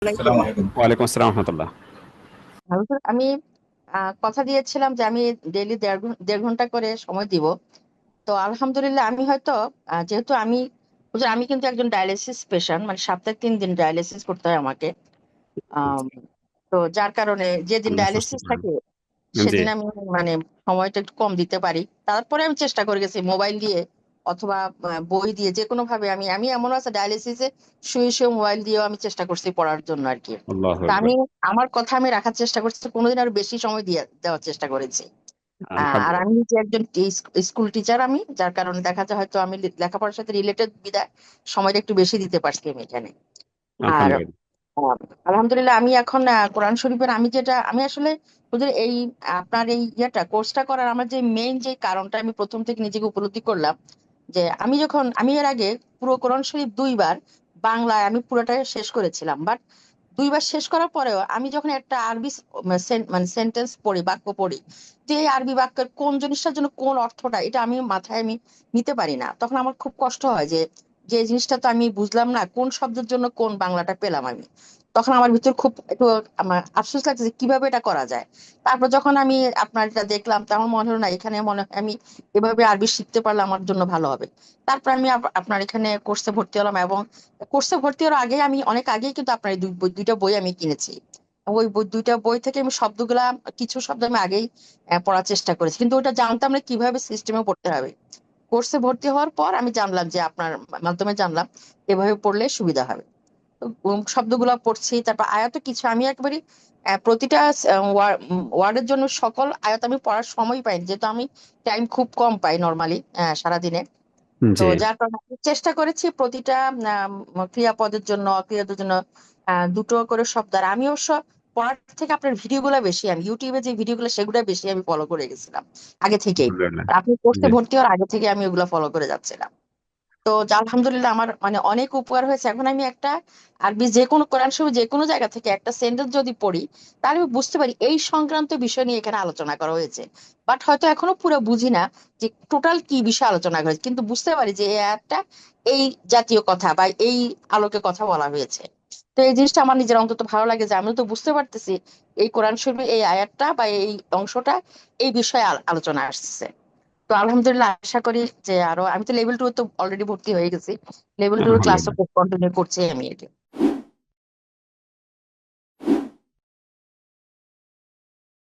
আসসালামু আলাইকুম। আলাইকুম। ওয়ালাইকুম আসসালাম রহমতুল্লাহ। আমি কথা দিয়েছিলাম যে আমি ডেইলি দেড় ঘন্টা করে সময় দিব। তো আলহামদুলিল্লাহ আমি হয়তো যেহেতু হুজুর, আমি কিন্তু একজন ডায়ালিসিস পেশেন্ট, মানে সপ্তাহে 3 দিন ডায়ালিসিস করতে হয় আমাকে। আম, তো যার কারণে যেদিন আল্লাহ সুস্থ ডায়ালিসিস করেন। থাকে জি। সেদিন আমি মানে সময়টা একটু কম দিতে পারি। তারপরে আমি চেষ্টা করে গেছি মোবাইল দিয়ে অথবা বই দিয়ে যে কোনো ভাবে আমি আমি এমন আছে ডায়ালিসিসে শুয়ে শুয়ে মোবাইল দিয়েও আমি চেষ্টা করছি পড়ার জন্য আর কি। আল্লাহ তা আকবার। আমি আমার কথা আমি রাখার চেষ্টা করছি, কোনোদিন আরো বেশি সময় দিয়ে দেওয়ার চেষ্টা করেছি। আর আলহামদুলিল্লাহ। আমি যে একজন স্কুল টিচার, আমি যার কারণে দেখা যায় হয়তো আমি লেখাপড়ার সাথে রিলেটেড বিদায় সময়টা একটু বেশি দিতে পারছি আমি এখানে। আর আলহামদুলিল্লাহ। আহ, আলহামদুলিল্লাহ আমি এখন কোরআন শরীফের আমি আসলে ওদের এই আপনার এই কোর্সটা করার আমার যে মেইন যে কারণটা আমি প্রথম থেকে নিজেকে উপলব্ধি করলাম যে আমি এর আগে পুরো কোরআন শরীফ 2 বার বাংলায় আমি পুরোটা শেষ করেছিলাম, বাট 2 বার শেষ করার পরেও আমি যখন একটা আরবি মানে সেন্টেন্স পড়ি, বাক্য পড়ি, যে এই আরবি বাক্যের কোন জিনিসটার জন্য কোন অর্থটা এটা আমি মাথায় আমি নিতে পারি না, তখন আমার খুব কষ্ট হয় যে যে জিনিসটা তো আমি বুঝলাম না কোন শব্দের জন্য কোন বাংলাটা পেলাম আমি। তখন আমার ভিতর খুব একটু আমার আফসোস লাগছে যে কিভাবে এটা করা যায়। তারপর যখন আমি আপনার এটা দেখলাম তখন মনে হলো না, এখানে মনে হয় আমি এভাবে আরবি শিখতে পারলে আমার জন্য ভালো হবে। তারপর আমি আপনার এখানে কোর্সে ভর্তি হলাম, এবং কোর্সে ভর্তি হওয়ার আগে আমি অনেক আগেই কিন্তু আপনার এই দুইটা বই আমি কিনেছি। ওই দুইটা বই থেকে আমি শব্দগুলা, কিছু শব্দ আমি আগেই পড়ার চেষ্টা করেছি, কিন্তু ওটা জানতাম না কিভাবে সিস্টেমে পড়তে হবে। কোর্সে ভর্তি হওয়ার পর আমি জানলাম যে আপনার মাধ্যমে জানলাম এভাবে পড়লে সুবিধা হবে। তো শব্দগুলা পড়ছি, তারপর আয়াত কিছু আমি একেবারে প্রতিটা ওয়ার্ডের জন্য সকল আয়াত আমি পড়ার সময় পাইনি, যেহেতু আমি টাইম খুব কম পাই নর্মালি সারাদিনে। তো জি। যার কারণে আমি চেষ্টা করেছি প্রতিটা ক্রিয়াপদের জন্য অক্রিয়াদের জন্য দুটো করে শব্দ। আর আমি অবশ্য পড়ার থেকে আপনার ভিডিওগুলো বেশি, আমি ইউটিউবে যে ভিডিওগুলো সেগুলো বেশি আমি ফলো করে গেছিলাম আগে থেকেই। আলহামদুলিল্লাহ। আর আপনি কোর্সে জি। ভর্তি হওয়ার আগে থেকে আমি ওগুলো ফলো করে যাচ্ছিলাম। তো আলহামদুলিল্লাহ আমার মানে অনেক উপকার হয়েছে। এখন আমি একটা আরবি যে কোনো কোরআন শরীফ যে কোনো জায়গা থেকে একটা সেন্টেন্স যদি পড়ি, তাহলে আমি বুঝতে পারি এই সংক্রান্ত বিষয় নিয়ে এখানে আলোচনা করা হয়েছে। বাট হয়তো এখনো পুরো বুঝি না যে টোটাল কি বিষয় আলোচনা করা হয়েছে, কিন্তু বুঝতে পারি যে এই একটা এই জাতীয় কথা বা এই আলোকে কথা বলা হয়েছে। তো এই জিনিসটা আমার নিজের অন্তত ভালো লাগে যে আমি তো বুঝতে পারতেছি এই কোরআন শরীফের এই আয়াতটা বা এই অংশটা এই বিষয়ে আলোচনা আসছে। তো আলহামদুলিল্লাহ আশা করি যে আরো, আমি তো লেভেল 2 তো অলরেডি ভর্তি হয়ে গেছি, লেভেল 2 এর ক্লাসও আলহামদুলিল্লাহ। কন্টিনিউ করছি আমি এটা।